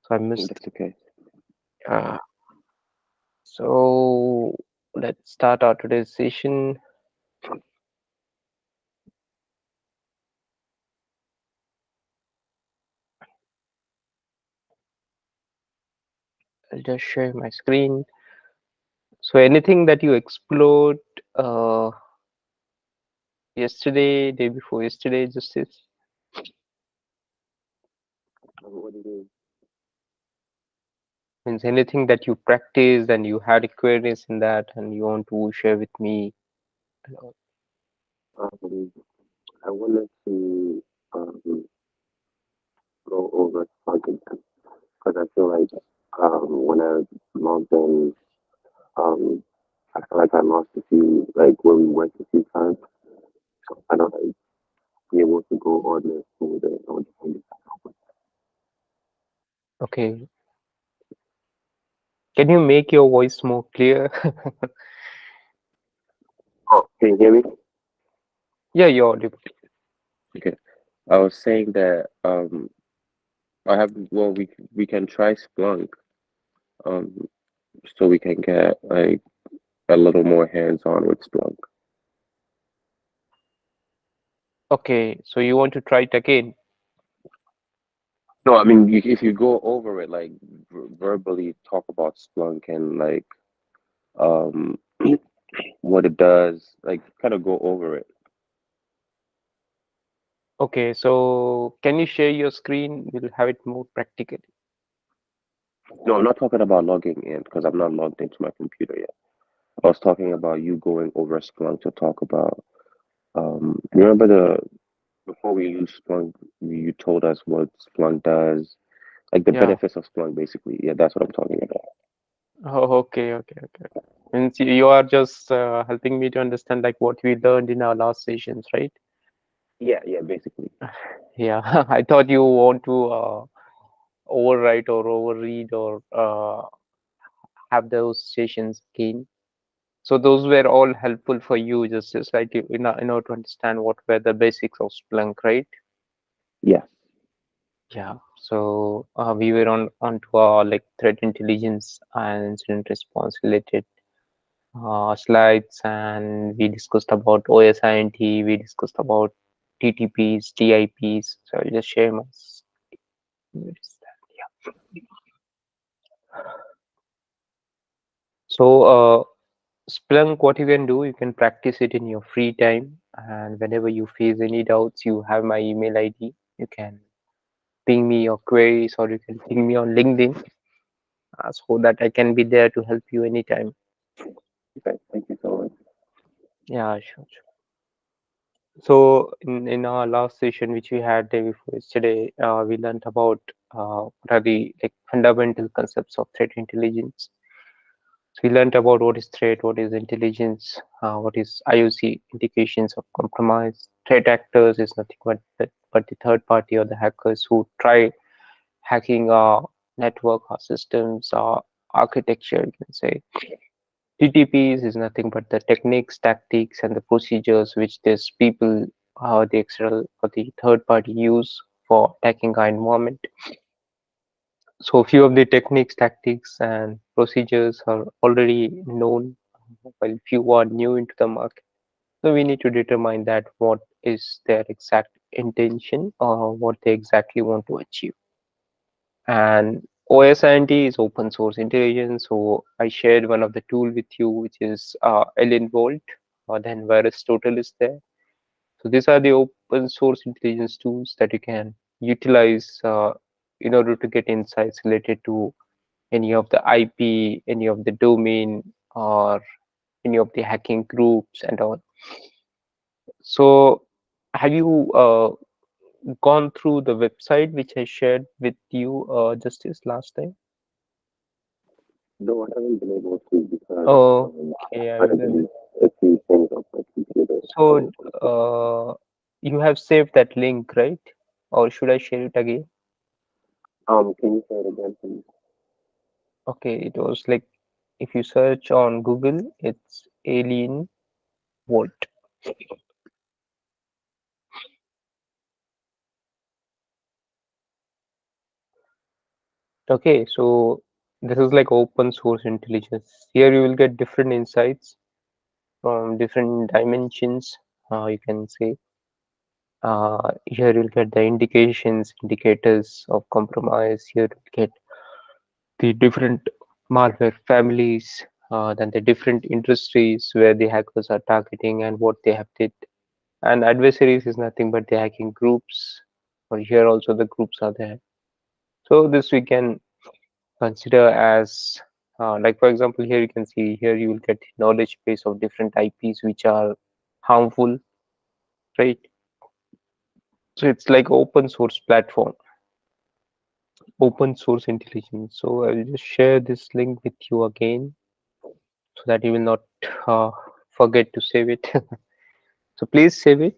So I missed. That's okay. Uh, so let's start our today's session. I'll just share my screen. So anything that you explored uh, yesterday, day before yesterday, Justice? What it is? Means anything that you practiced and you had experience in that and you want to share with me. Um, I wanted to go over something because I feel like when I logged in, um, I feel like I lost a few, like where we went a few times. So I don't like be able to go on this smooth and on the Okay, can you make your voice more clear? Oh, can you hear me? Yeah, you're audible. Okay. I was saying that I have well we can try Splunk um so we can get like a little more hands on with Splunk. Okay, so you want to try it again? No, I mean if you go over it like verbally talk about Splunk and like um what it does, like kind of go over it. Okay, so can you share your screen? We'll have it more practical. No, I'm not talking about logging in because I'm not logged into my computer yet. I was talking about you going over Splunk to talk about remember the before we use Splunk you told us what Splunk does, like the Yeah. benefits of Splunk basically. Yeah, that's what I'm talking about. Oh, okay, okay, okay. Means you are just helping me to understand like what we learned in our last sessions, right? Yeah, yeah, basically. Yeah, I thought you want to overwrite or overread or have those sessions again. So those were all helpful for you, just like in order to understand what were the basics of Splunk, right? Yes. Yeah. So we were onto our like threat intelligence and incident response related slides, and we discussed about OSINT, we discussed about TTPs, TIPs. So I'll just share my. Where is that? Yeah. So Splunk, what you can do, you can practice it in your free time, and whenever you face any doubts, you have my email ID. You can ping me your queries, or you can ping me on LinkedIn, so that I can be there to help you anytime. Okay, thank you so much. Yeah, sure, sure. So in our last session, which we had day before yesterday, we learned about what are the like fundamental concepts of threat intelligence. So we learned about what is threat, what is intelligence, what is IOC, indications of compromise. Threat actors is nothing but the third party or the hackers who try hacking our network, our systems, our architecture, you can say. TTPs is nothing but the techniques, tactics, and the procedures which these people, the external or the third party use for attacking our environment. So few of the techniques, tactics, and procedures are already known, while few are new into the market. So we need to determine that what is their exact intention or what they exactly want to achieve. And OSINT is open source intelligence. So I shared one of the tool with you, which is Ellen Volt, or then Virus Total is there. So these are the open source intelligence tools that you can utilize in order to get insights related to any of the IP, any of the domain, or any of the hacking groups and all. So have you gone through the website which I shared with you just this last time? No, I haven't been able to because Okay, I I had will. to do a few things on my computer. So So, you have saved that link, right? Or should I share it again? can you say it again, please? Okay, it was like if you search on Google, it's Alien Volt. Okay, so this is like open source intelligence. Here you will get different insights from different dimensions. You can say here you'll get the indications, indicators of compromise. Here you'll get the different malware families, then the different industries where the hackers are targeting and what they have did. And adversaries is nothing but the hacking groups, or here also the groups are there. So this we can consider as like for example here you can see here you will get knowledge base of different IPs which are harmful, right? So it's like open source platform, open source intelligence. So I will just share this link with you again so that you will not uh, forget to save it. So please save it,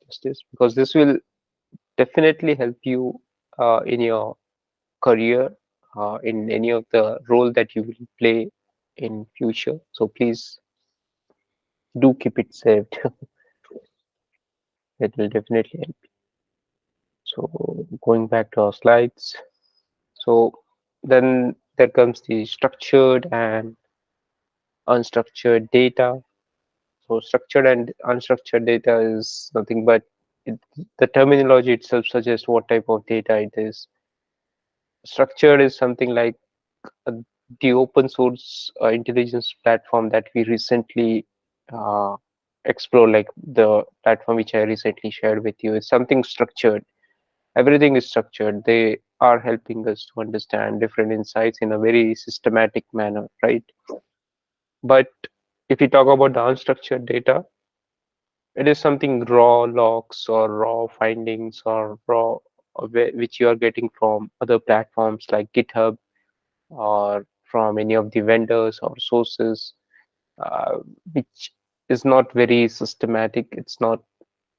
just this, because this will definitely help you in your career, in any of the role that you will play in future. So please do keep it saved. It will definitely help. So going back to our slides. So then there comes the structured and unstructured data. So structured and unstructured data is nothing but it, the terminology itself suggests what type of data it is. Structured is something like uh, the open source intelligence platform that we recently uh, explored, like the platform which I recently shared with you, is something structured. Everything is structured. They are helping us to understand different insights in a very systematic manner, right? But if you talk about the unstructured data, it is something raw logs or raw findings or raw which you are getting from other platforms like GitHub or from any of the vendors or sources, uh, which is not very systematic. It's not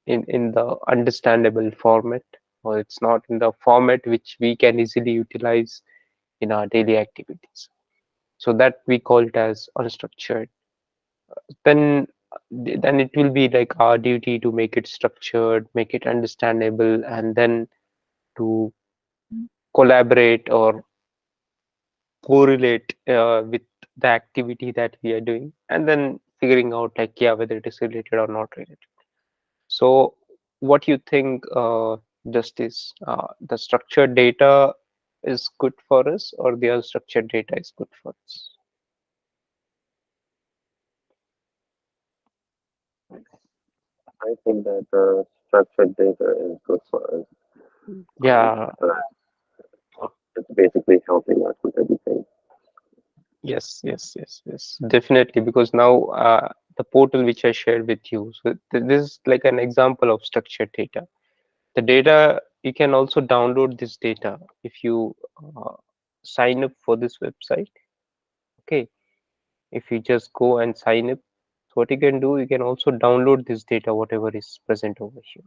in the understandable format, or it's not in the format which we can easily utilize in our daily activities. So that we call it as unstructured. Then then it will be like our duty to make it structured, make it understandable, and then to collaborate or correlate with the activity that we are doing, and then figuring out like yeah whether it is related or not related. So what you think, Justice, the structured data is good for us or the unstructured data is good for us? I think that the structured data is good for us. Yeah, But it's basically helping us with everything. yes, yes, yes, yes, definitely. Because now the portal which I shared with you, so this is like an example of structured data. The data, you can also download this data if you sign up for this website. Okay, if you just go and sign up, so what you can do, you can also download this data, whatever is present over here.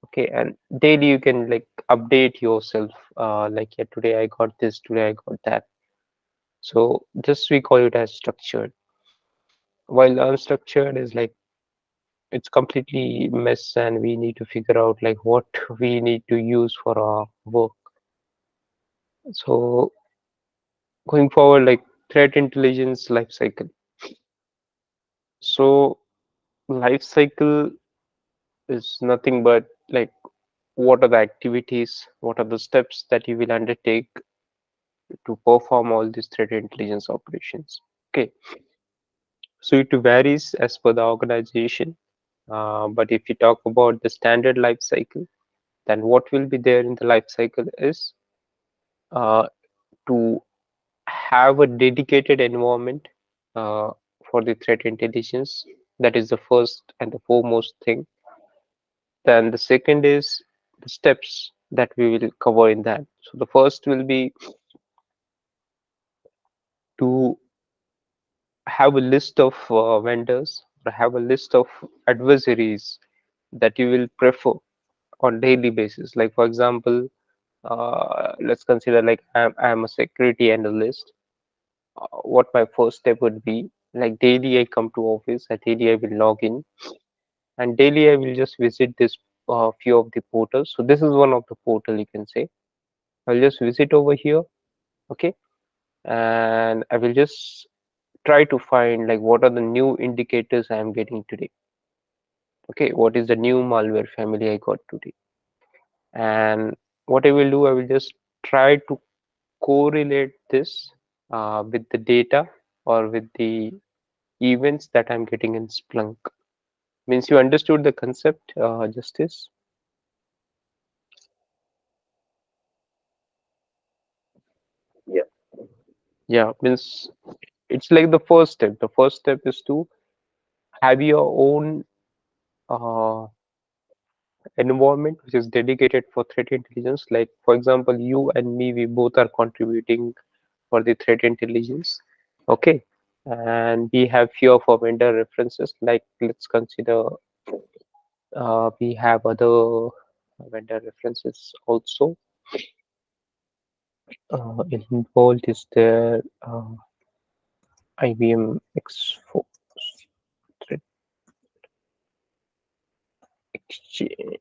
Okay, and daily you can like update yourself. Like yeah, today I got this, today I got that. So this we call it as structured. While unstructured is like it's completely mess, and we need to figure out like what we need to use for our work. So going forward, like threat intelligence life cycle. So life cycle is nothing but like what are the activities, what are the steps that you will undertake to perform all these threat intelligence operations. Okay, so it varies as per the organization. But if you talk about the standard life cycle, then what will be there in the life cycle is uh, to have a dedicated environment uh, for the threat intelligence. That is the first and the foremost thing. Then the second is the steps that we will cover in that. So the first will be to have a list of vendors or have a list of adversaries that you will prefer on daily basis. Like for example, let's consider like I'm a security analyst. What my first step would be, like daily I come to office, and daily I will log in, and daily I will just visit this few of the portals. So this is one of the portal you can say. I'll just visit over here, okay, and I will just try to find like what are the new indicators I am getting today. Okay, what is the new malware family I got today? And what I will do, I will just try to correlate this with the data or with the events that I'm getting in Splunk. Means you understood the concept, Justice? Yeah. Yeah, means it's like the first step. The first step is to have your own environment which is dedicated for threat intelligence. Like, for example, you and me, we both are contributing for the threat intelligence. Okay. And we have few of our vendor references. Like, let's consider we have other vendor references also. Involved is there IBM X4 threat exchange.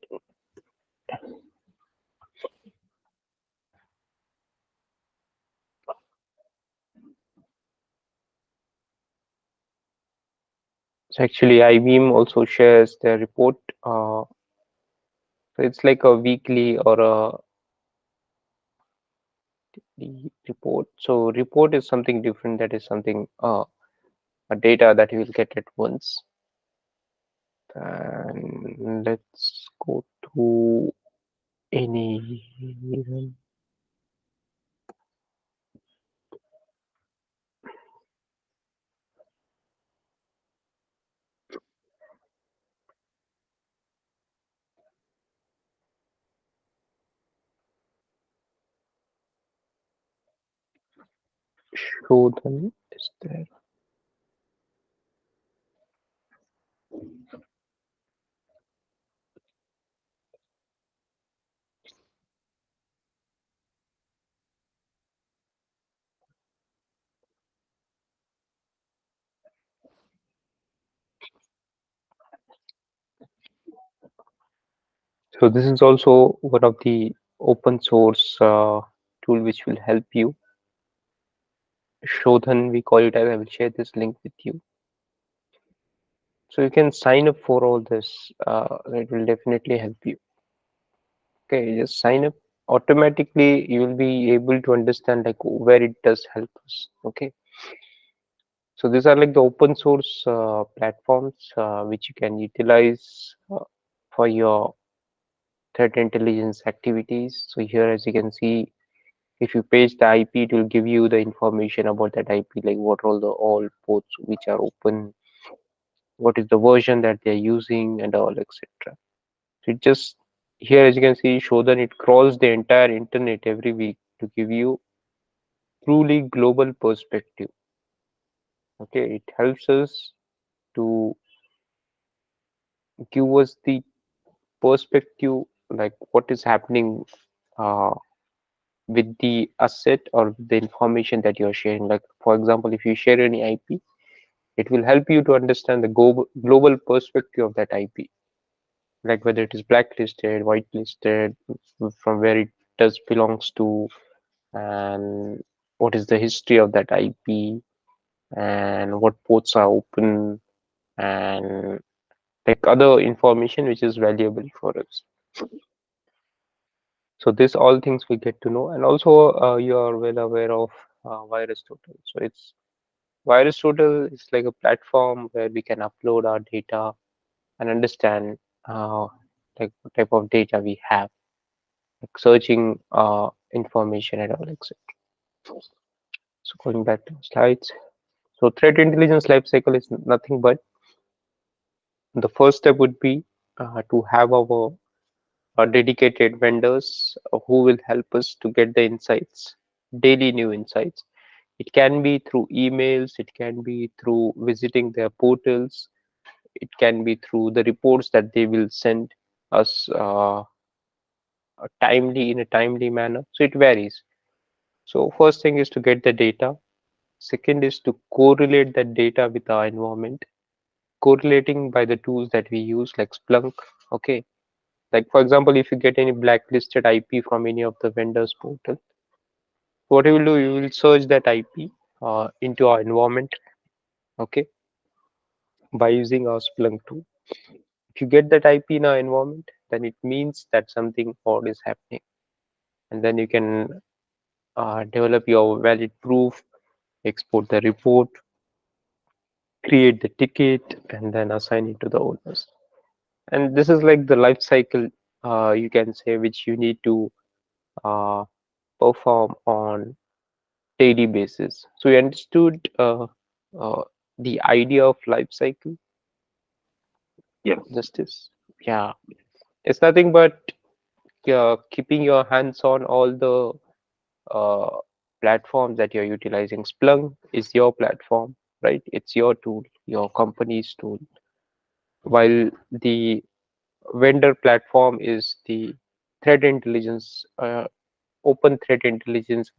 So actually, IBM also shares their report. So it's like a weekly or a report. So report is something different. That is something a data that you will get at once. And let's go to any. Show them is there. So this is also one of the open source tool which will help you. Shodhan, we call it as. I will share this link with you. So you can sign up for all this. It will definitely help you. Okay, just sign up. Automatically, you will be able to understand like where it does help us. Okay, so these are like the open source platforms which you can utilize for your threat intelligence activities. So here, as you can see, if you page the IP, it will give you the information about that IP, like what are all ports which are open, what is the version that they're using, and all, etc. So it just here, as you can see, show that it crawls the entire internet every week to give you truly global perspective. Okay, it helps us to give us the perspective, like what is happening uh, with the asset or the information that you're sharing. Like, for example, if you share any IP, it will help you to understand the global perspective of that IP, like whether it is blacklisted, whitelisted, from where it does belongs to, and what is the history of that IP, and what ports are open, and like other information which is valuable for us. So this all things we get to know, and also you are well aware of VirusTotal. So it's VirusTotal is like a platform where we can upload our data and understand like what type of data we have, like searching information and all, etc. So going back to slides. So threat intelligence lifecycle is nothing but the first step would be to have our dedicated vendors who will help us to get the insights, daily new insights. It can be through emails, it can be through visiting their portals, it can be through the reports that they will send us timely in a timely manner. So it varies. So first thing is to get the data. Second is to correlate that data with our environment, correlating by the tools that we use like Splunk. Okay, Like for example, if you get any blacklisted IP from any of the vendors portal, what you will do, you will search that IP into our environment, okay, by using our Splunk tool. If you get that IP in our environment, then it means that something odd is happening, and then you can develop your valid proof, export the report, create the ticket, and then assign it to the owners. And this is like the life cycle, you can say, which you need to uh, perform on daily basis. So we understood uh, the idea of life cycle Yes. justice. Yeah, it's nothing but keeping your hands on all the uh, platforms that you're utilizing. Splunk is your platform, right? It's your tool, your company's tool. While the vendor platform is the threat intelligence, open threat intelligence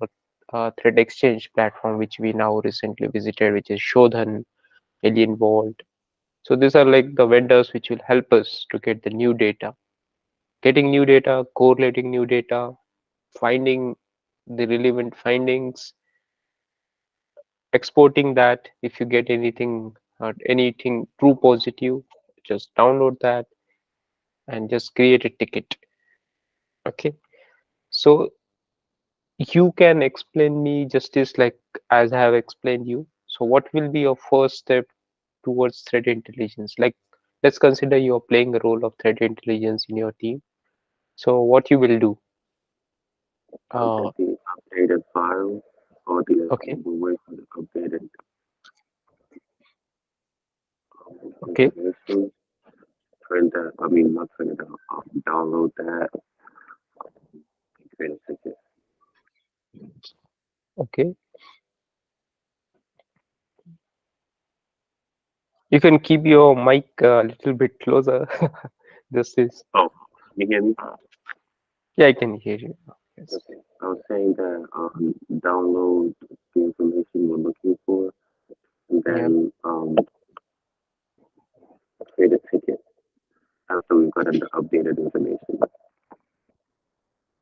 or threat exchange platform, which we now recently visited, which is Shodhan, Alien Vault. So these are like the vendors which will help us to get the new data, getting new data, correlating new data, finding the relevant findings, exporting that. If you get anything true positive, just download that and just create a ticket. Okay. So you can explain me justice like as I have explained you. So what will be your first step towards threat intelligence? Like let's consider you're playing a role of threat intelligence in your team. So what you will do? Look Uh, at the updated files or okay, the wait for the updated okay, information. Print that. I mean, not print it out. Download that. Create a ticket. okay. You can keep your mic a little bit closer. This is, Oh, you hear me? yeah, I can hear you now. Yes. Okay. I was saying that download the information we're looking for, and Yeah, then create a ticket after we've got the updated information.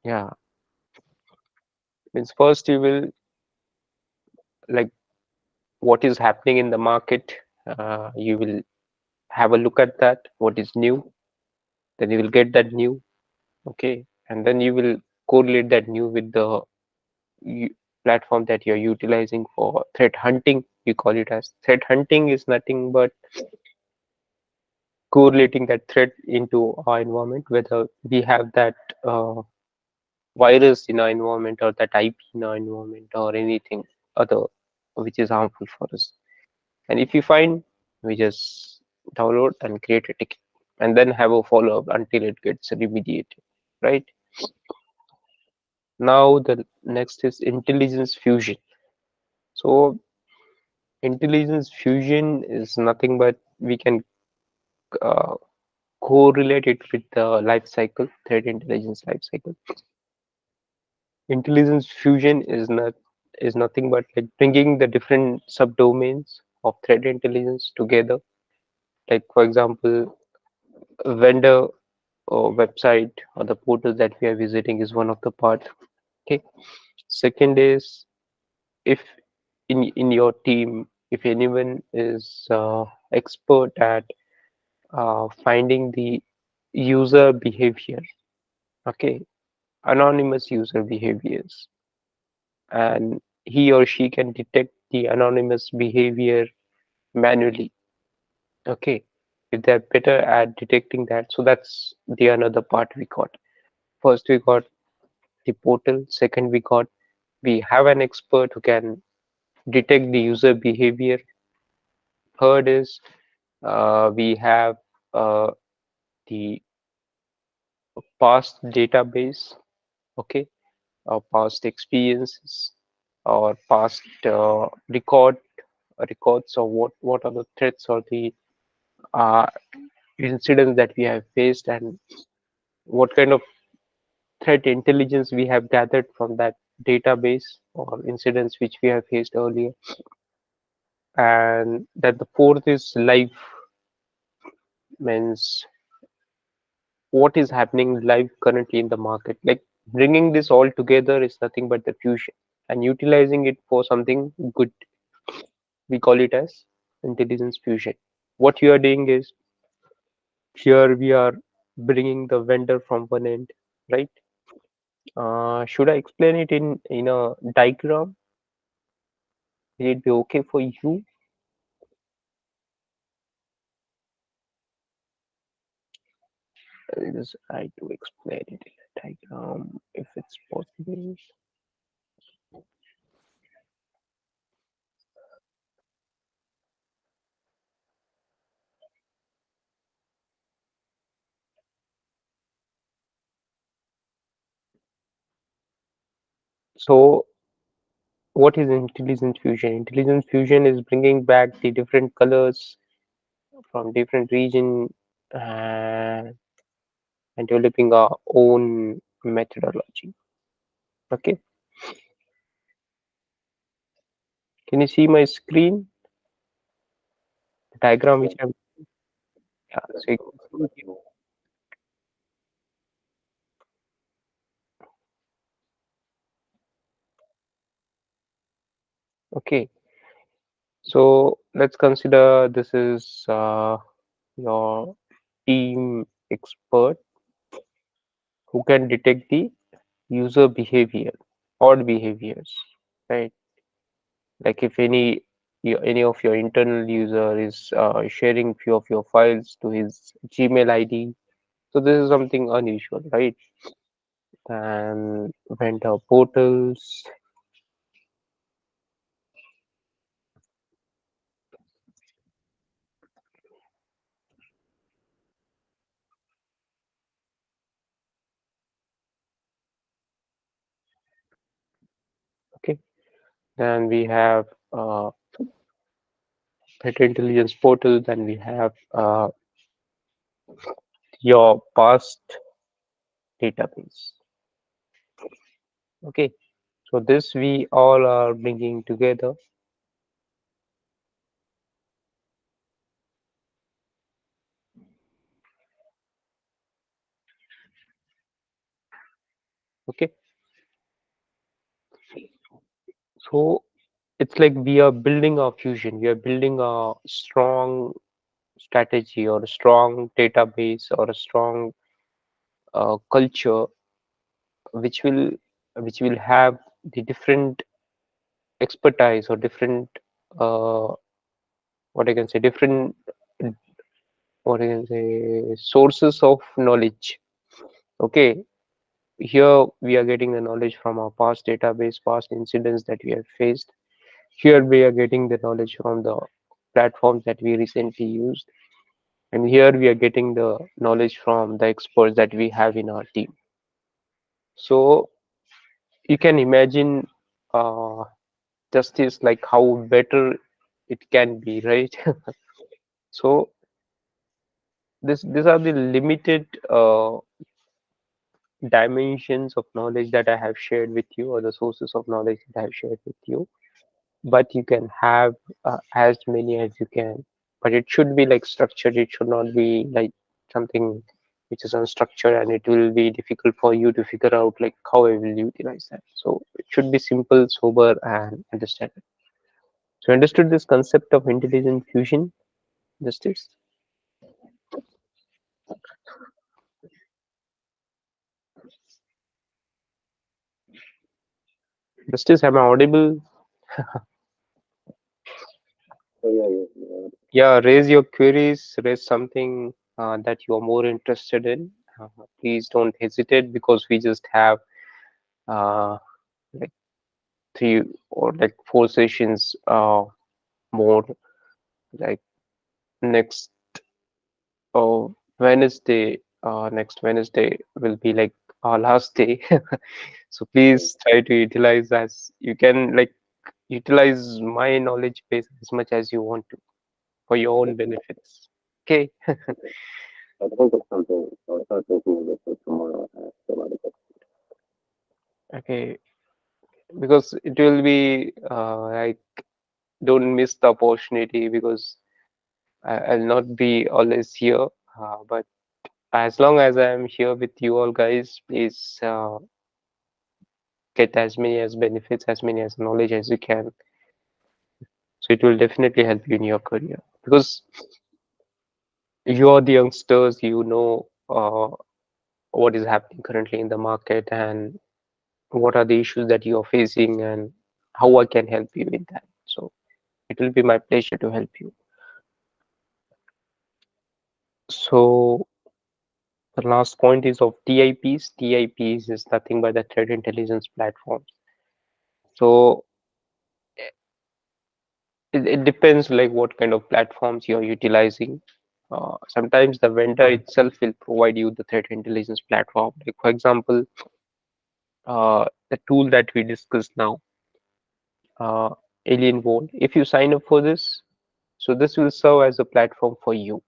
yeah. Means first you will like what is happening in the market. You will have a look at that. What is new? Then you will get that new. Okay, and then you will correlate that new with the platform that you're utilizing for threat hunting. You call it as threat hunting is nothing but correlating that threat into our environment, whether we have that uh, virus in our environment or that IP in our environment or anything other which is harmful for us. And if you find, we just download and create a ticket and then have a follow up until it gets remediated, right? Now the next is intelligence fusion. So intelligence fusion is nothing but we can uh, correlate it with the life cycle, threat intelligence life cycle. Intelligence fusion is nothing but like bringing the different subdomains of threat intelligence together. Like for example, a vendor or website or the portal that we are visiting is one of the part. Okay. Second is if in your team, if anyone is expert at finding the user behavior, okay, anonymous user behaviors, and he or she can detect the anonymous behavior manually. Okay, if they're better at detecting that, so that's the another part we got. First, we got the portal. Second, we have an expert who can detect the user behavior. Third is we have the past database, okay, or past experiences or past records of what are the threats or the uh, incidents that we have faced and what kind of threat intelligence we have gathered from that database or incidents which we have faced earlier. And that the fourth is live, means what is happening live currently in the market. Like bringing this all together is nothing but the fusion and utilizing it for something good. We call it as intelligence fusion. What you are doing is here we are bringing the vendor from one end, right? Should I explain it in a diagram? Will it be okay for you? I'll just try to explain it in a diagram if it's possible. So, what is intelligence fusion? Intelligence fusion is bringing back the different colors from different region and developing our own methodology. Okay, can you see my screen? The diagram which I'm yeah, so you can see here. Okay, so let's consider this is your team expert who can detect the user behavior, odd behaviors, right? Like if any of your internal user is sharing few of your files to his Gmail ID, so this is something unusual, right? And vendor portals, okay. Then we have threat intelligence portal. Then we have your past database. Okay, so this we all are bringing together. Okay, so it's like we are building our fusion. We are building a strong strategy or a strong database or a strong culture which will which will have the different expertise or different uh, what I can say different what I can say sources of knowledge. Okay, here we are getting the knowledge from our past database, past incidents that we have faced. Here we are getting the knowledge from the platforms that we recently used, and here we are getting the knowledge from the experts that we have in our team. So you can imagine uh, justice like how better it can be, right? So this these are the limited dimensions of knowledge that I have shared with you, or the sources of knowledge that I have shared with you. But you can have as many as you can. But it should be like structured. It should not be like something which is unstructured, and it will be difficult for you to figure out like how I will utilize that. So it should be simple, sober, and understandable. So understood this concept of intelligent fusion, Justice? Justice, am I audible? So yeah, yeah, Yeah, raise your queries, raise something that you are more interested in. Please don't hesitate because we just have uh, like three or like four sessions more. Like next Wednesday, next Wednesday will be like our last day. So please try to utilize as you can, like utilize my knowledge base as much as you want to for your own benefits. Okay. I think it's something I'll start thinking of it for tomorrow. Okay, because it will be like don't miss the opportunity because I'll not be always here, but As long as I am here with you all guys, please get as many as benefits, as many as knowledge as you can. So it will definitely help you in your career because you are the youngsters. You know what is happening currently in the market and what are the issues that you are facing and how I can help you with that. So it will be my pleasure to help you. So the last point is of TIPs. TIPs is nothing but the threat intelligence platforms. So it depends like what kind of platforms you're utilizing. Sometimes the vendor itself will provide you the threat intelligence platform. Like for example, the tool that we discussed now, uh, Alien Vault. If you sign up for this, so this will serve as a platform for you.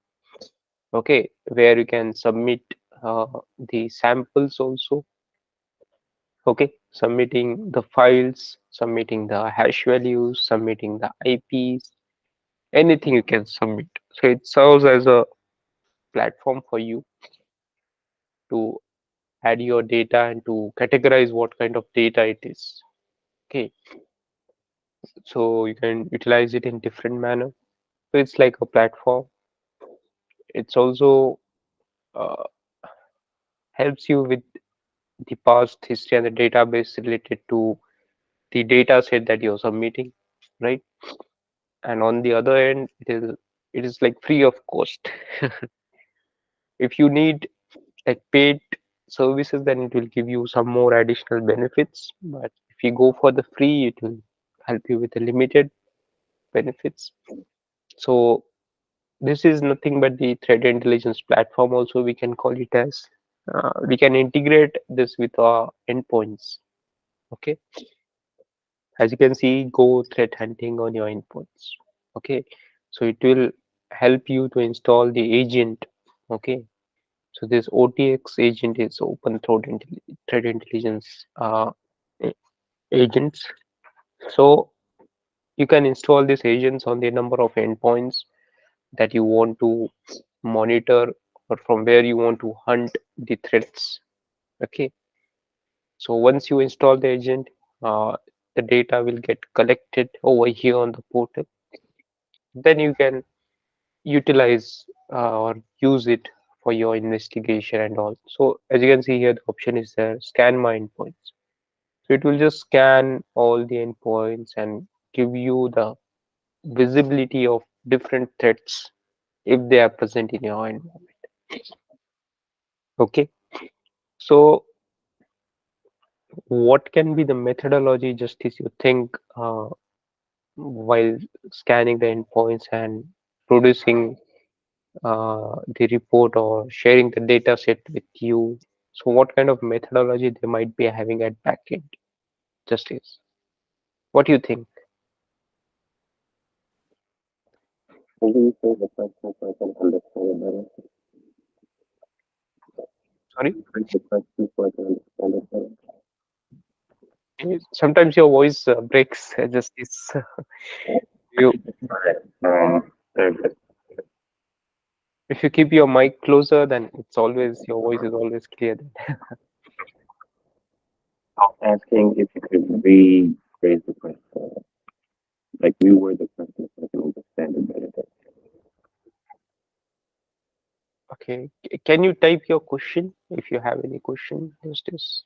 Okay, where you can submit uh, the samples also. Okay, submitting the files, submitting the hash values, submitting the IPs, anything you can submit. So it serves as a platform for you to add your data and to categorize what kind of data it is. Okay, so you can utilize it in different manner. So it's like a platform. It's also uh, helps you with the past history and the database related to the data set that you're submitting, right? And on the other end, it is like free of cost. If you need like paid services, then it will give you some more additional benefits. But if you go for the free, it will help you with the limited benefits. So this is nothing but the threat intelligence platform. Also, we can call it as we can integrate this with our endpoints. Okay, as you can see, go threat hunting on your endpoints. Okay, so it will help you to install the agent. Okay, so this OTX agent is threat intelligence agents. So you can install these agents on the number of endpoints that you want to monitor or from where you want to hunt the threats. Okay, so once you install the agent, the data will get collected over here on the portal. Then you can utilize or use it for your investigation and all. So as you can see here, the option is there, scan my endpoints. So it will just scan all the endpoints and give you the visibility of different threats if they are present in your environment. Okay, so what can be the methodology, Justice, you think, while scanning the endpoints and producing the report or sharing the data set with you? So what kind of methodology they might be having at backend, Justice? What do you think? Can you say the question so I can understand it better? Sorry? Repeat the question so I can understand it better. Sometimes your voice breaks, Justice. You, Alright. Very good. if you keep your mic closer, then it's always your voice is always clear. Asking if you could rephrase the question, like reword the question so I can understand it better. Okay, can you type your question if you have any question, Justice?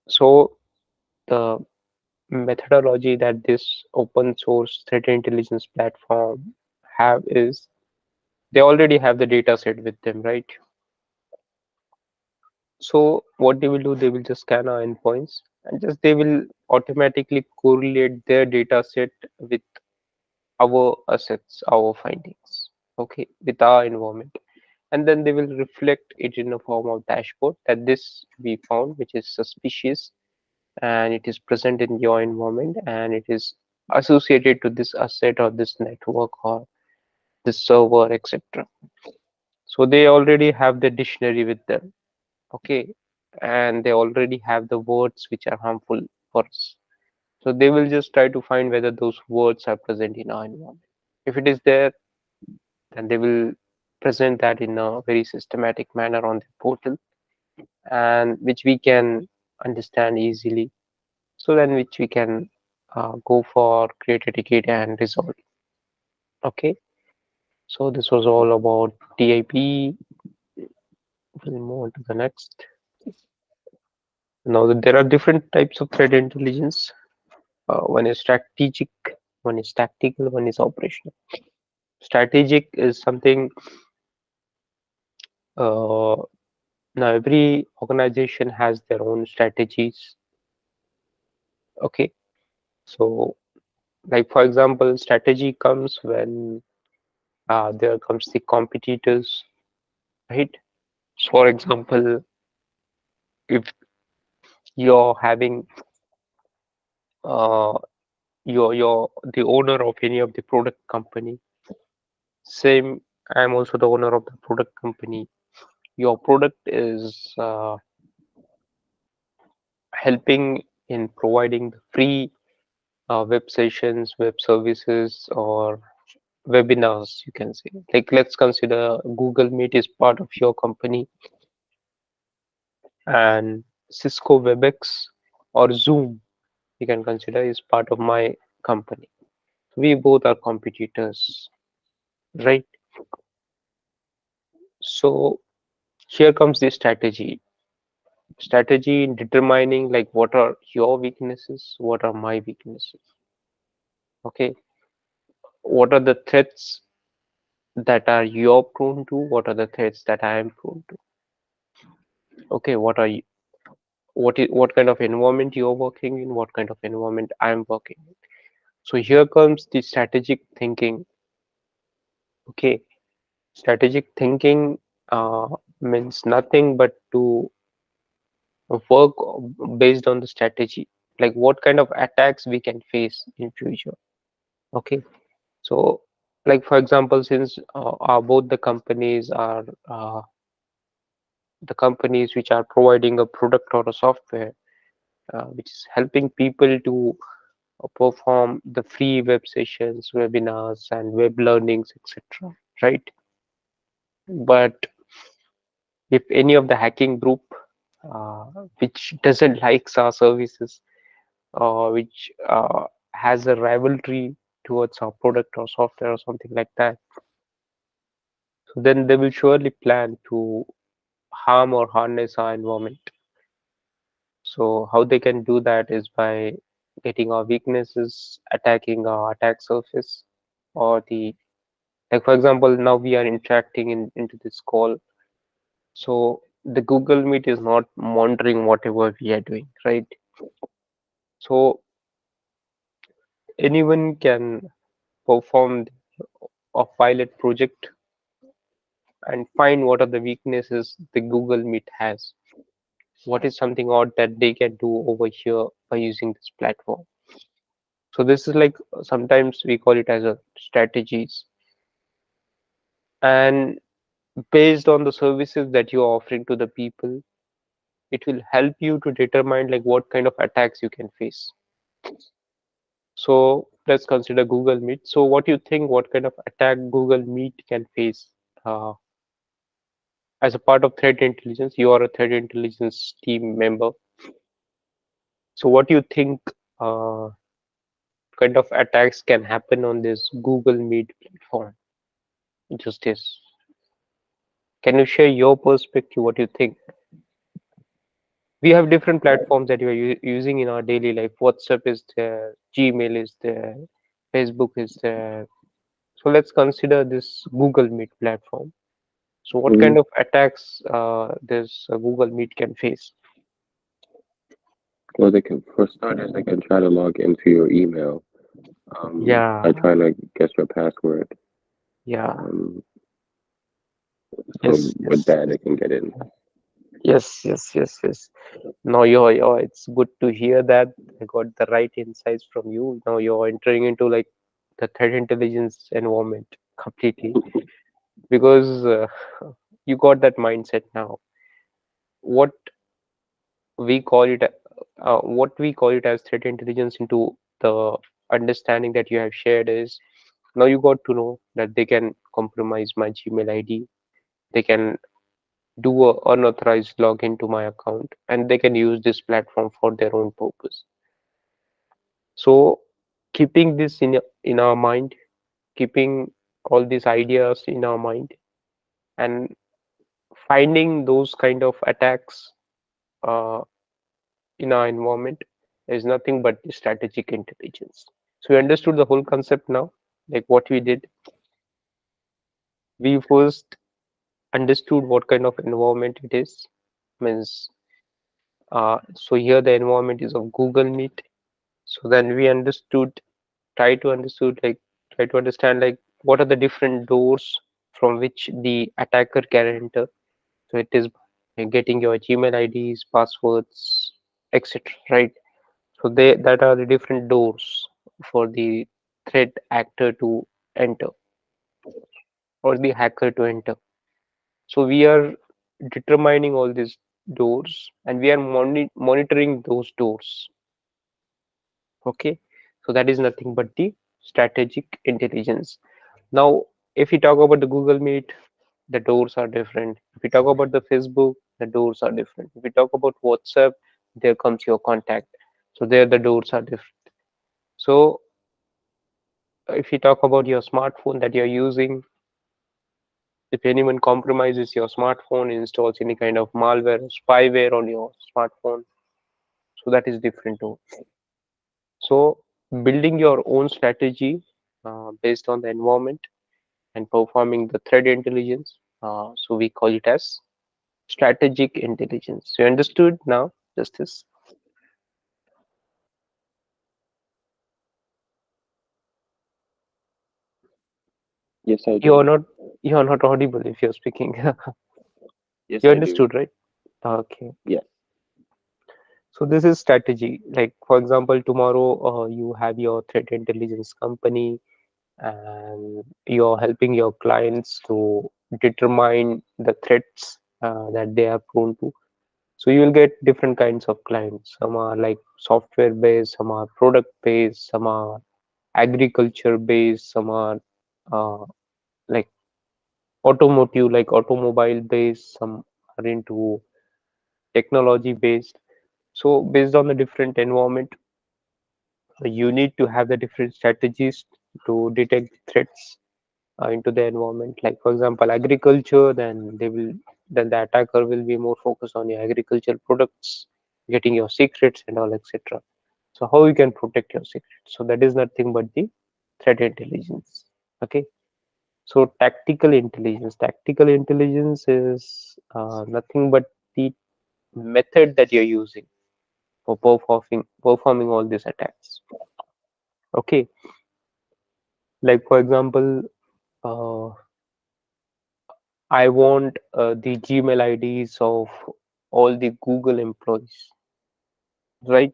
So the methodology that this open source threat intelligence platform have is they already have the data set with them, right? So what they will do, they will just scan our endpoints and just they will automatically correlate their data set with our assets, our findings, okay, with our environment. And then they will reflect it in a form of dashboard that this we found, which is suspicious, and it is present in your environment and it is associated to this asset or this network or this server, etc. So they already have the dictionary with them. Okay, and they already have the words which are harmful for us. So they will just try to find whether those words are present in our environment. If it is there, then they will present that in a very systematic manner on the portal, and which we can understand easily. So then which we can go for create a ticket and resolve it. Okay. So this was all about TIP. We'll move on to the next. Now there are different types of threat intelligence. One is strategic, one is tactical, one is operational. Strategic is something, uh, now every organization has their own strategies. Okay, so like for example, strategy comes when there comes the competitors, right? So for example, if you're having uh, you're the owner of any of the product company, same, I'm also the owner of the product company. Your product is helping in providing the free web sessions, web services, or webinars, you can say. Like, let's consider Google Meet is part of your company, and Cisco WebEx or Zoom, you can consider is part of my company. We both are competitors, right? So here comes the strategy in determining like what are your weaknesses, what are my weaknesses. Okay, what are the threats that are you're prone to, what are the threats that I am prone to. Okay, what are you, what kind of environment you're working in, what kind of environment I'm working in. So here comes the strategic thinking. Okay, strategic thinking uh, means nothing but to work based on the strategy, like what kind of attacks we can face in future. Okay, so like for example, since both the companies are the companies which are providing a product or a software which is helping people to perform the free web sessions, webinars, and web learnings, etc. Right? But if any of the hacking group uh, which doesn't likes our services, which has a rivalry towards our product or software or something like that, so then they will surely plan to harm or harness our environment. So how they can do that is by getting our weaknesses, attacking our attack surface, or the, like for example, now we are interacting into this call. So the Google Meet is not monitoring whatever we are doing, right? So anyone can perform a pilot project and find what are the weaknesses the Google Meet has. What is something odd that they can do over here by using this platform? So this is like sometimes we call it as a strategies, and based on the services that you are offering to the people, it will help you to determine like what kind of attacks you can face. So let's consider Google Meet. So what do you think? What kind of attack Google Meet can face? Uh, as a part of threat intelligence, you are a threat intelligence team member. So what do you think kind of attacks can happen on this Google Meet platform? Justice, can you share your perspective? What do you think? We have different platforms that we are using in our daily life. WhatsApp is there, Gmail is there, Facebook is there. So let's consider this Google Meet platform. So what Hmm. kind of attacks this Google Meet can face? Well, they can, for starters, they can try to log into your email by Yeah, trying to guess your password. yeah, Um, so yes, with yes, that, they can get in. yes, yes, yes, yes. No, it's good to hear that. I got the right insights from you. Now you're entering into like the threat intelligence environment completely, because you got that mindset now. What we call it what we call it as threat intelligence into the understanding that you have shared is now you got to know that they can compromise my Gmail ID, they can do a unauthorized login to my account, and they can use this platform for their own purpose. So keeping this in our mind, keeping all these ideas in our mind, and finding those kind of attacks uh, in our environment is nothing but the strategic intelligence. So we understood the whole concept now. Like what we did, we first understood what kind of environment it is. Means so here the environment is of Google Meet. So then we understood, try to understand like what are the different doors from which the attacker can enter. So it is getting your Gmail IDs, passwords, etc. Right. So they that are the different doors for the threat actor to enter or the hacker to enter. So we are determining all these doors and we are monitoring those doors. Okay. So that is nothing but the strategic intelligence. Now, if we talk about the Google Meet, the doors are different. If we talk about the Facebook, the doors are different. If we talk about WhatsApp, there comes your contact. So there the doors are different. So if you talk about your smartphone that you're using, if anyone compromises your smartphone, installs any kind of malware or spyware on your smartphone, so that is different too. So building your own strategy based on the environment and performing the threat intelligence. So we call it as strategic intelligence. You understood now, Justice? Yes, I You're do. not you're not audible if you're speaking. Yes, You I do. understood, right? Okay. Yes. So this is strategy. Like for example, tomorrow you have your threat intelligence company and you're helping your clients to determine the threats that they are prone to. So you will get different kinds of clients. Some are like software based, some are product based, some are agriculture based, some are uh, like automotive, like automobile based, some are into technology based. So based on the different environment, you need to have the different strategies to detect threats into the environment. Like for example, agriculture, then the attacker will be more focused on your agricultural products, getting your secrets and all, etc. So how you can protect your secrets? So that is nothing but the threat intelligence. Okay. So tactical intelligence. Tactical intelligence is nothing but the method that you're using for performing all these attacks. Okay. Like for example, uh, I want the Gmail IDs of all the Google employees, right?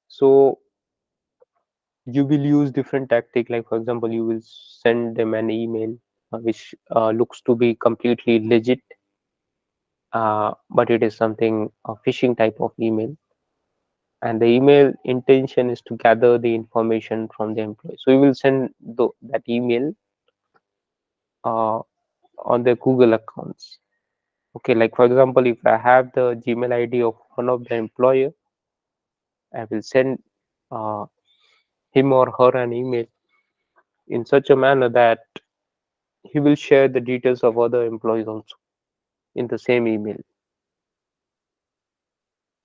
So you will use different tactic. Like for example, you will send them an email which looks to be completely legit, but it is something a phishing type of email. And the email intention is to gather the information from the employee. So you will send that email uh, on the Google accounts. Okay, like for example, if I have the Gmail ID of one of the employer, I will send uh, him or her an email in such a manner that he will share the details of other employees also in the same email.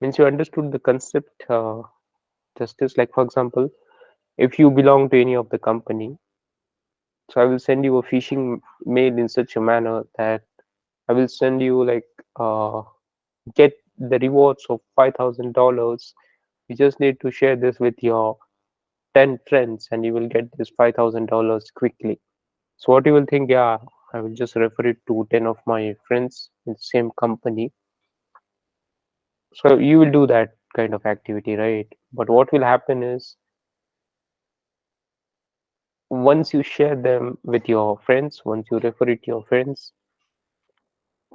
Means you understood the concept, justice. Like for example, if you belong to any of the company, so I will send you a phishing mail in such a manner that I will send you like get the rewards of $5,000. You just need to share this with your 10 friends and you will get this $5,000 quickly. So what you will think, yeah, I will just refer it to 10 of my friends in the same company. So you will do that kind of activity, right? But what will happen is once you share them with your friends, once you refer it to your friends,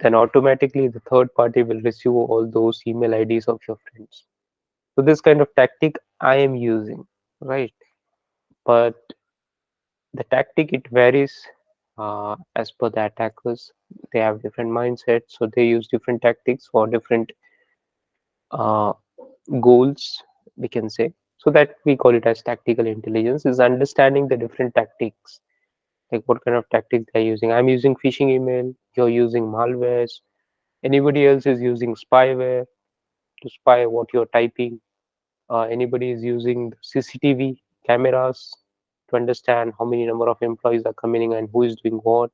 then automatically the third party will receive all those email IDs of your friends. So this kind of tactic I am using, right? But the tactic, it varies as per the attackers. They have different mindsets, so they use different tactics for different uh, goals, we can say. So that we call it as tactical intelligence, is understanding the different tactics, like what kind of tactics they're using. I'm using phishing email, you're using malwares, anybody else is using spyware to spy what you're typing. Anybody is using CCTV cameras to understand how many number of employees are coming in and who is doing what.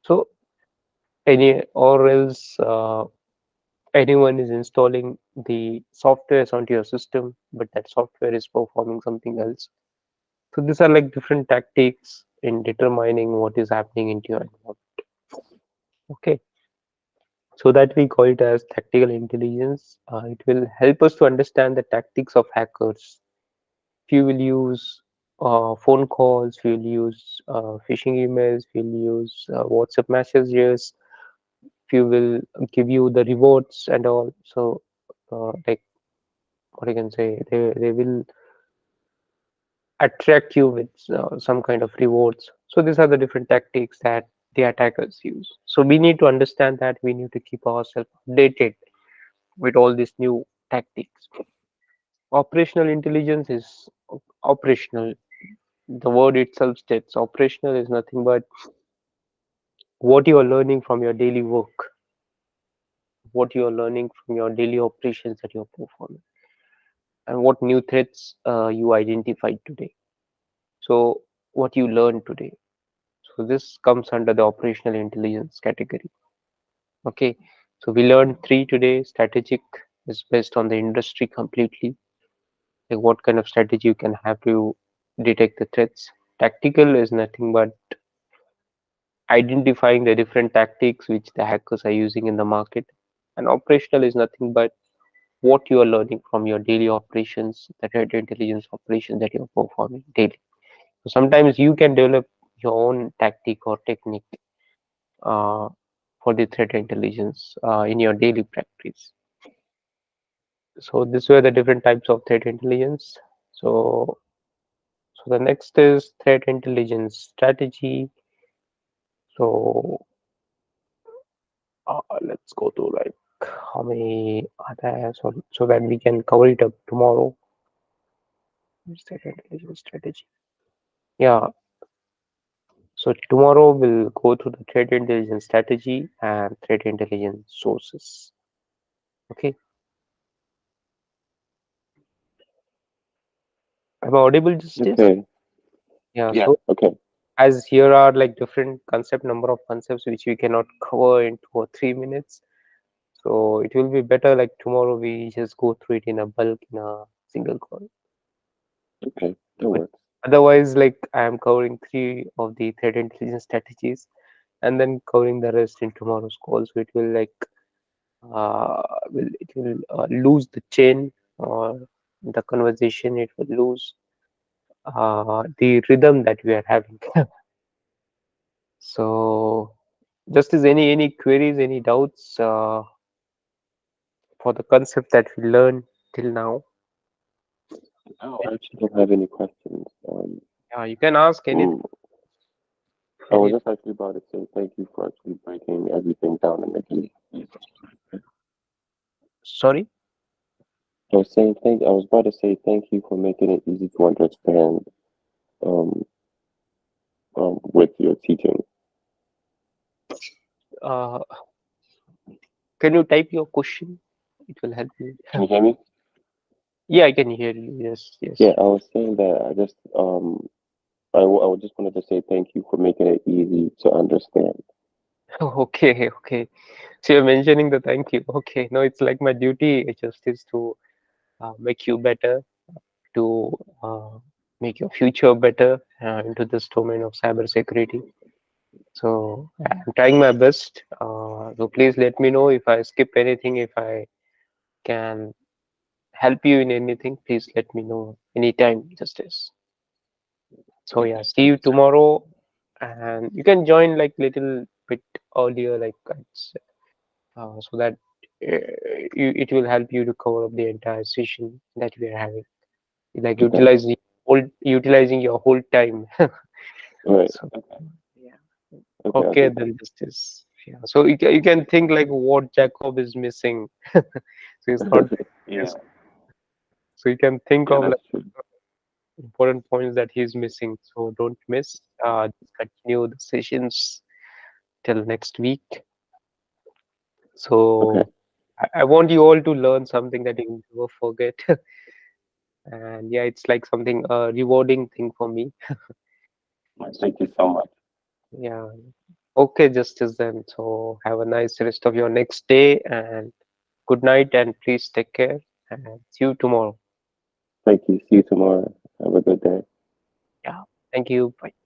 So any or else anyone is installing the softwares onto your system, but that software is performing something else. So these are like different tactics in determining what is happening into your environment. Okay, so that we call it as tactical intelligence. It will help us to understand the tactics of hackers. If you will use phone calls, if you'll use phishing emails, if you'll use WhatsApp messages, if you will give you the rewards and all. So, like what I can say, they will attract you with some kind of rewards. So these are the different tactics that the attackers use. So we need to understand that we need to keep ourselves updated with all these new tactics. Operational intelligence is operational. The word itself states operational is nothing but what you are learning from your daily work, what you are learning from your daily operations that you're performing, and what new threats you identified today. So what you learned today. So this comes under the operational intelligence category. Okay. So we learned three today. Strategic is based on the industry completely, like what kind of strategy you can have to detect the threats. Tactical is nothing but identifying the different tactics which the hackers are using in the market. And operational is nothing but what you are learning from your daily operations, the threat intelligence operations that you're performing daily. So sometimes you can develop your own tactic or technique uh, for the threat intelligence in your daily practice. So these were the different types of threat intelligence. So so the next is threat intelligence strategy. So let's go to like how many are there, so that we can cover it up tomorrow. Threat intelligence strategy. Yeah. So tomorrow we'll go through the threat intelligence strategy and threat intelligence sources. Okay. Am I audible, Justice? Okay. Yeah. Yeah. So Okay. as here are like different concept, number of concepts which we cannot cover in 2 or 3 minutes. So it will be better like tomorrow we just go through it in a bulk in a single call. Okay. That But works. otherwise, like I am covering three of the threat intelligence strategies and then covering the rest in tomorrow's call. So it will like it will lose the chain or the conversation. It will lose the rhythm that we are having. So just as any queries, any doubts for the concept that we learned till now? Oh, I actually don't have any questions. Yeah, you can ask anything. mm, I was Any, just actually about to say thank you for actually breaking everything down and making it. sorry. I was saying thank. I was about to say thank you for making it easy to understand. Um, with your teaching. Uh, can you type your question? It will help me. Can you hear me? Yeah, I can hear you. Yes, yes. Yeah, I was saying that I just I just wanted to say thank you for making it easy to understand. Okay, okay. So you're mentioning the thank you. Okay, no, it's like my duty. It just is to make you better, to make your future better into this domain of cybersecurity. So I'm trying my best. So please let me know if I skip anything, if I can help you in anything. Please let me know anytime, Justice. So yeah, Okay, see you tomorrow, and you can join like little bit earlier, like so that it will help you to cover up the entire session that we are having, like Okay. utilizing your whole time. Right. So yeah, Okay. I'll okay, do that. then this yeah. So you can think like what Jacob is missing. So he's not doing Yeah. this. So you can think Yeah, of that's like true. important points that he's missing. So don't miss. Just continue the sessions till next week. Okay. So I want you all to learn something that you will never forget. And yeah, it's like something rewarding thing for me. Thank you so much. Yeah. Okay, Justice then. So have a nice rest of your next day and good night and please take care and see you tomorrow. Thank you. See you tomorrow. Have a good day. Yeah. Thank you. Bye.